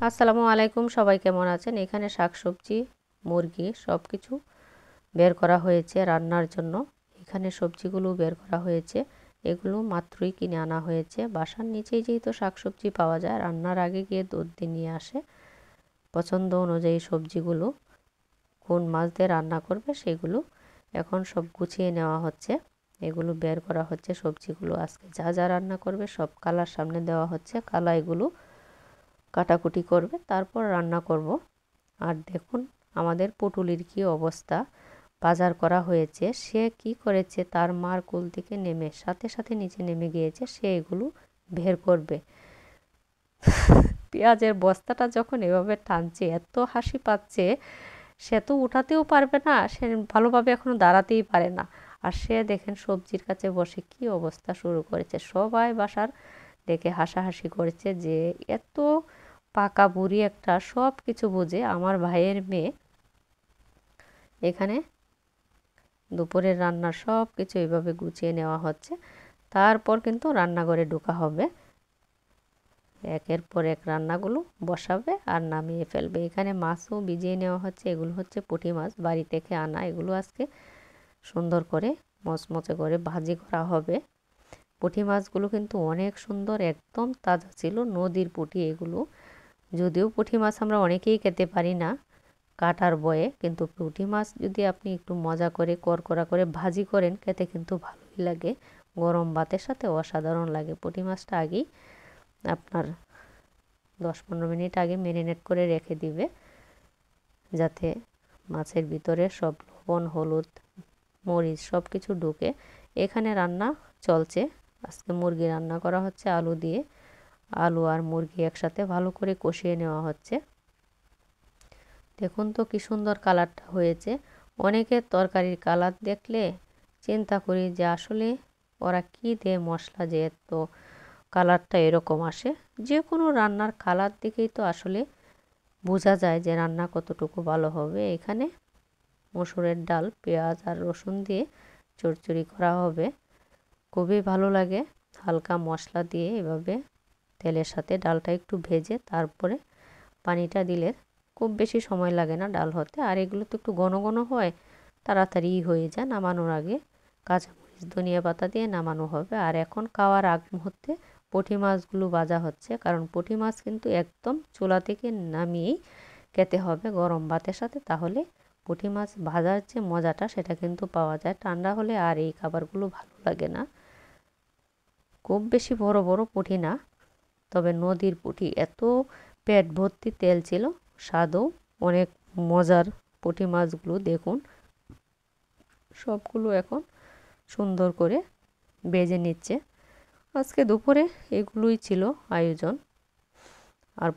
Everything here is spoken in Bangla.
আসসালামু আলাইকুম, সবাই কেমন আছেন? এখানে শাকসবজি, মুরগি সব কিছু বের করা হয়েছে রান্নার জন্য। এখানে সবজিগুলো বের করা হয়েছে, এগুলো মাত্রই কিনে আনা হয়েছে। বাসার নিচেই যেহেতু শাকসবজি পাওয়া যায়, রান্নার আগে গিয়ে দুধ দিয়ে নিয়ে আসে। পছন্দ অনুযায়ী সবজিগুলো কোন মাছ দিয়ে রান্না করবে সেগুলো এখন সব গুছিয়ে নেওয়া হচ্ছে। এগুলো বের করা হচ্ছে, সবজিগুলো আজকে যা যা রান্না করবে সব কালার সামনে দেওয়া হচ্ছে। কালা এগুলো কাটাকুটি করবে, তারপর রান্না করব। আর দেখুন আমাদের পুটুলির কি অবস্থা। বাজার করা হয়েছে, সে কি করেছে, তার মার কোল থেকে নেমে সাথে সাথে নিচে নেমে গিয়েছে, সে এগুলো বের করবে। পেঁয়াজের বস্তাটা যখন এভাবে টানছে এত হাসি পাচ্ছে, সে তো উঠাতেও পারবে না, সে ভালোভাবে এখনো দাঁড়াতেই পারে না। আর সে দেখেন সবজির কাছে বসে কি অবস্থা শুরু করেছে। সবাই বাসার দেখে হাসাহাসি করেছে যে এত পাকা বুড়ি একটা, সব কিছু বোঝে আমার ভাইয়ের মেয়ে। এখানে দুপুরের রান্নার সব কিছু এইভাবে গুছিয়ে নেওয়া হচ্ছে, তারপর কিন্তু রান্নাঘরে ঢোকা হবে। একের পর এক রান্নাগুলো বসাবে আর নামিয়ে ফেলবে। এখানে মাছও ভিজিয়ে নেওয়া হচ্ছে, এগুলো হচ্ছে পুঁটি মাছ বাড়ি থেকে আনা। এগুলো আজকে সুন্দর করে মচমচে করে ভাজি করা হবে। পুঁটি মাছগুলো কিন্তু অনেক সুন্দর, একদম তাজা ছিল, নদীর পুঁটি এগুলো। যদিও পুঁটি মাছ আমরা অনেকেই খেতে পারি না কাটার বয়ে, কিন্তু পুঁটি মাছ যদি আপনি একটু মজা করে করকরা করে ভাজি করেন, খেতে কিন্তু ভালোই লাগে। গরম ভাতের সাথে অসাধারণ লাগে। পুঁটি মাছটা আগেই আপনার 10-15 মিনিট আগে ম্যারিনেট করে রেখে দিবে, যাতে মাছের ভিতরে সব লবণ, হলুদ, মরিচ সব কিছু ঢুকে। এখানে রান্না চলছে, আজকে মুরগি রান্না করা হচ্ছে আলু দিয়ে। আলু আর মুরগি একসাথে ভালো করে কষিয়ে নেওয়া হচ্ছে। দেখুন তো কি সুন্দর কালারটা হয়েছে। অনেকের তরকারির কালার দেখলে চিন্তা করি যে আসলে ওরা কি দেয় মশলা যে এত কালারটা এরকম আসে। যে কোনো রান্নার কালার দেখেই তো আসলে বোঝা যায় যে রান্না কতটুকু ভালো হবে। এখানে মসুরের ডাল পেঁয়াজ আর রসুন দিয়ে চচ্চড়ি করা হবে, খুবই ভালো লাগে। হালকা মশলা দিয়ে এভাবে তেলের সাথে ডালটা একটু ভেজে তারপরে পানিটা দিলে খুব বেশি সময় লাগে না ডাল হতে। আর এগুলো তো একটু ঘন ঘন হয়, তাড়াতাড়ি হয়ে যায়। নামানোর আগে কাঁচামরিচ ধনিয়া পাতা দিয়ে নামানো হবে। আর এখন খাওয়ার আগ মুহূর্তে পুঁটি মাছগুলো ভাজা হচ্ছে, কারণ পুঁটি মাছ কিন্তু একদম চুলা থেকে নামিয়েই খেতে হবে গরম ভাতের সাথে, তাহলে পুঁটি মাছ ভাজার যে মজাটা সেটা কিন্তু পাওয়া যায়। ঠান্ডা হলে আর এই খাবারগুলো ভালো লাগে না। খুব বেশি বড় বড় পুঁটি না, তবে নদীর পুঁটি, এত পেট ভর্তি তেল ছিল, স্বাদও অনেক মজার। পুঁটি মাছগুলো দেখুন সবগুলো এখন সুন্দর করে ভেজে নিচ্ছে। আজকে দুপুরে এগুলোই ছিল আয়োজন। আর